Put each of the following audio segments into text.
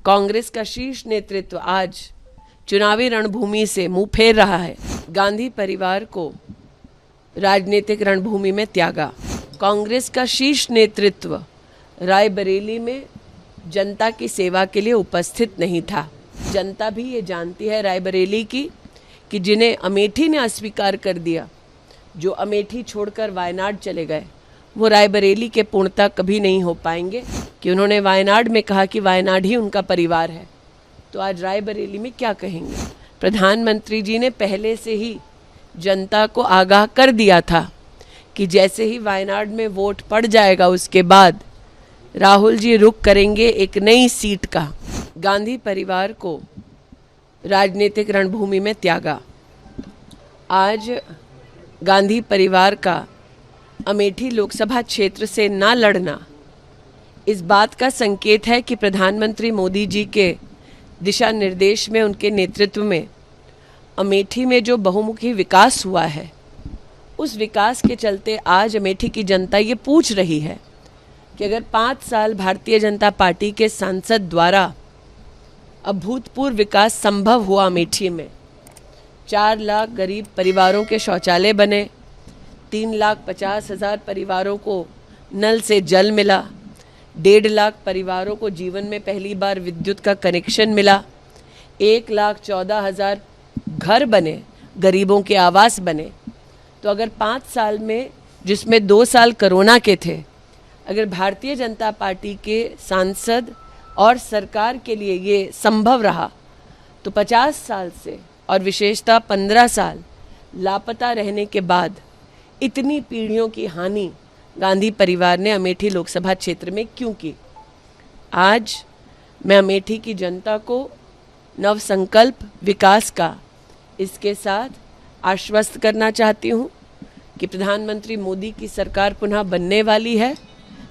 कांग्रेस का शीर्ष नेतृत्व आज चुनावी रणभूमि से मुंह फेर रहा है। गांधी परिवार को राजनीतिक रणभूमि में त्यागा। कांग्रेस का शीर्ष नेतृत्व रायबरेली में जनता की सेवा के लिए उपस्थित नहीं था। जनता भी ये जानती है रायबरेली की कि जिन्हें अमेठी ने अस्वीकार कर दिया, जो अमेठी छोड़कर वायनाड चले गए, वो रायबरेली के पूर्णता कभी नहीं हो पाएंगे कि उन्होंने वायनाड में कहा कि वायनाड ही उनका परिवार है। तो आज रायबरेली में क्या कहेंगे? प्रधानमंत्री जी ने पहले से ही जनता को आगाह कर दिया था कि जैसे ही वायनाड में वोट पड़ जाएगा उसके बाद राहुल जी रुख करेंगे एक नई सीट का। गांधी परिवार को राजनीतिक रणभूमि में त्यागा। आज गांधी परिवार का अमेठी लोकसभा क्षेत्र से ना लड़ना इस बात का संकेत है कि प्रधानमंत्री मोदी जी के दिशा निर्देश में, उनके नेतृत्व में अमेठी में जो बहुमुखी विकास हुआ है, उस विकास के चलते आज अमेठी की जनता ये पूछ रही है कि अगर 5 साल भारतीय जनता पार्टी के सांसद द्वारा अभूतपूर्व विकास संभव हुआ अमेठी में, 4 लाख गरीब परिवारों के शौचालय बने, 3,50,000 परिवारों को नल से जल मिला, 1.5 लाख परिवारों को जीवन में पहली बार विद्युत का कनेक्शन मिला, 1,14,000 घर बने, गरीबों के आवास बने। तो अगर 5 साल में, जिसमें 2 साल कोरोना के थे, अगर भारतीय जनता पार्टी के सांसद और सरकार के लिए ये संभव रहा, तो 50 साल से और विशेषतः 15 साल लापता रहने के बाद इतनी पीढ़ियों की हानि गांधी परिवार ने अमेठी लोकसभा क्षेत्र में क्यों की? आज मैं अमेठी की जनता को नवसंकल्प विकास का इसके साथ आश्वस्त करना चाहती हूँ कि प्रधानमंत्री मोदी की सरकार पुनः बनने वाली है।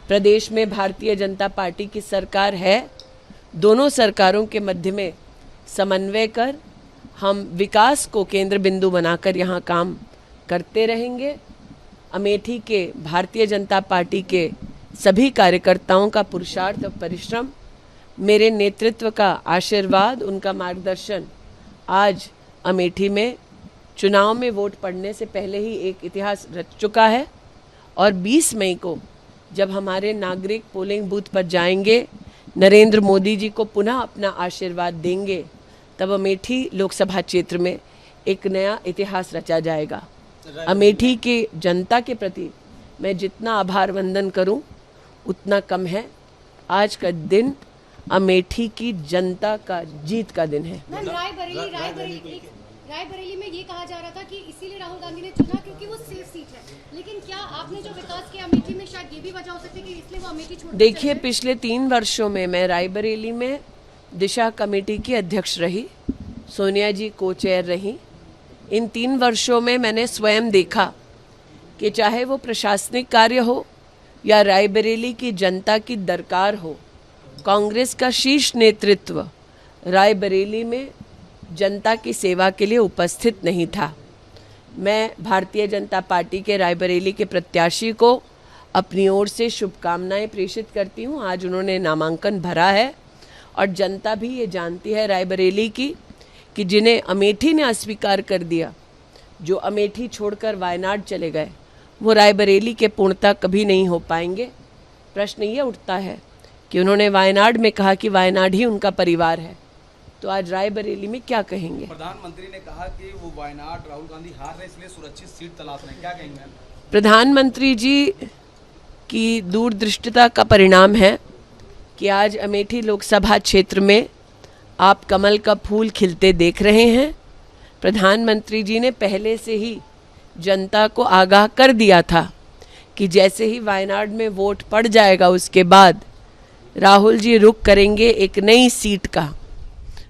प्रदेश में भारतीय जनता पार्टी की सरकार है। दोनों सरकारों के मध्य में समन्वय कर हम विकास को केंद्र बिंदु बनाकर यहाँ काम करते रहेंगे। अमेठी के भारतीय जनता पार्टी के सभी कार्यकर्ताओं का पुरुषार्थ और परिश्रम, मेरे नेतृत्व का आशीर्वाद, उनका मार्गदर्शन आज अमेठी में चुनाव में वोट पड़ने से पहले ही एक इतिहास रच चुका है। और 20 मई को जब हमारे नागरिक पोलिंग बूथ पर जाएंगे, नरेंद्र मोदी जी को पुनः अपना आशीर्वाद देंगे, तब अमेठी लोकसभा क्षेत्र में एक नया इतिहास रचा जाएगा। अमेठी की जनता के प्रति मैं जितना आभार वंदन करूं उतना कम है। आज का दिन अमेठी की जनता का जीत का दिन है। रायबरेली में ये कहा जा रहा था कि इसीलिए राहुल गांधी ने चुना क्योंकि वो सेफ सीट है, लेकिन क्या आपने जो विकास किया अमेठी में, शायद ये भी वजह हो सकती है कि इसलिए वो अमेठी छोड़? देखिए, पिछले 3 वर्षों में मैं रायबरेली में दिशा कमेटी की अध्यक्ष रही, सोनिया जी को चेयर रही। इन 3 वर्षों में मैंने स्वयं देखा कि चाहे वो प्रशासनिक कार्य हो या रायबरेली की जनता की दरकार हो, कांग्रेस का शीर्ष नेतृत्व रायबरेली में जनता की सेवा के लिए उपस्थित नहीं था। मैं भारतीय जनता पार्टी के रायबरेली के प्रत्याशी को अपनी ओर से शुभकामनाएं प्रेषित करती हूं। आज उन्होंने नामांकन भरा है और जनता भी ये जानती है रायबरेली की कि जिन्हें अमेठी ने अस्वीकार कर दिया, जो अमेठी छोड़कर वायनाड चले गए, वो रायबरेली के पूर्णता कभी नहीं हो पाएंगे। प्रश्न ये उठता है कि उन्होंने वायनाड में कहा कि वायनाड ही उनका परिवार है। तो आज रायबरेली में क्या कहेंगे? प्रधानमंत्री ने कहा कि वो वायनाड राहुल गांधी हार रहे, इसलिए सुरक्षित सीट तलाश रहे हैं, क्या कहेंगे? प्रधानमंत्री जी की दूरदृष्टिता का परिणाम है कि आज अमेठी लोकसभा क्षेत्र में आप कमल का फूल खिलते देख रहे हैं। प्रधानमंत्री जी ने पहले से ही जनता को आगाह कर दिया था कि जैसे ही वायनाड में वोट पड़ जाएगा उसके बाद राहुल जी रुख करेंगे एक नई सीट का।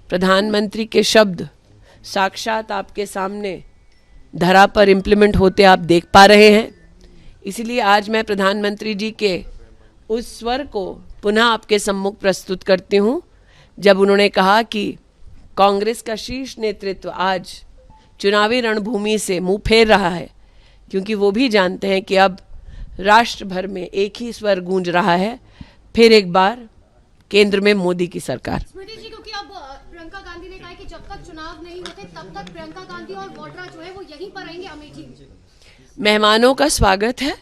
प्रधानमंत्री के शब्द साक्षात आपके सामने धरा पर इम्प्लीमेंट होते आप देख पा रहे हैं। इसलिए आज मैं प्रधानमंत्री जी के उस स्वर को पुनः आपके सम्मुख प्रस्तुत करती हूँ जब उन्होंने कहा कि कांग्रेस का शीर्ष नेतृत्व आज चुनावी रणभूमि से मुंह फेर रहा है, क्योंकि वो भी जानते हैं कि अब राष्ट्र भर में एक ही स्वर गूंज रहा है। फिर एक बार केंद्र में मोदी की सरकार। स्मृति जी, क्योंकि अब प्रियंका गांधी ने कहा है कि जब तक चुनाव नहीं होते तब तक प्रियंका गांधी और वाड्रा जो है वो यहीं पर रहेंगे अमेठी में। मेहमानों का स्वागत है,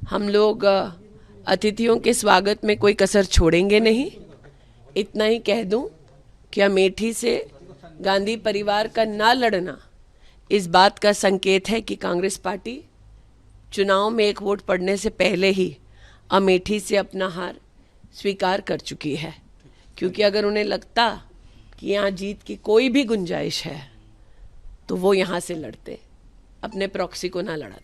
हम लोग अतिथियों के स्वागत में कोई कसर छोड़ेंगे नहीं। इतना ही कह दूं कि अमेठी से गांधी परिवार का ना लड़ना इस बात का संकेत है कि कांग्रेस पार्टी चुनाव में एक वोट पड़ने से पहले ही अमेठी से अपना हार स्वीकार कर चुकी है, क्योंकि अगर उन्हें लगता कि यहाँ जीत की कोई भी गुंजाइश है तो वो यहाँ से लड़ते, अपने प्रॉक्सी को ना लड़ाते।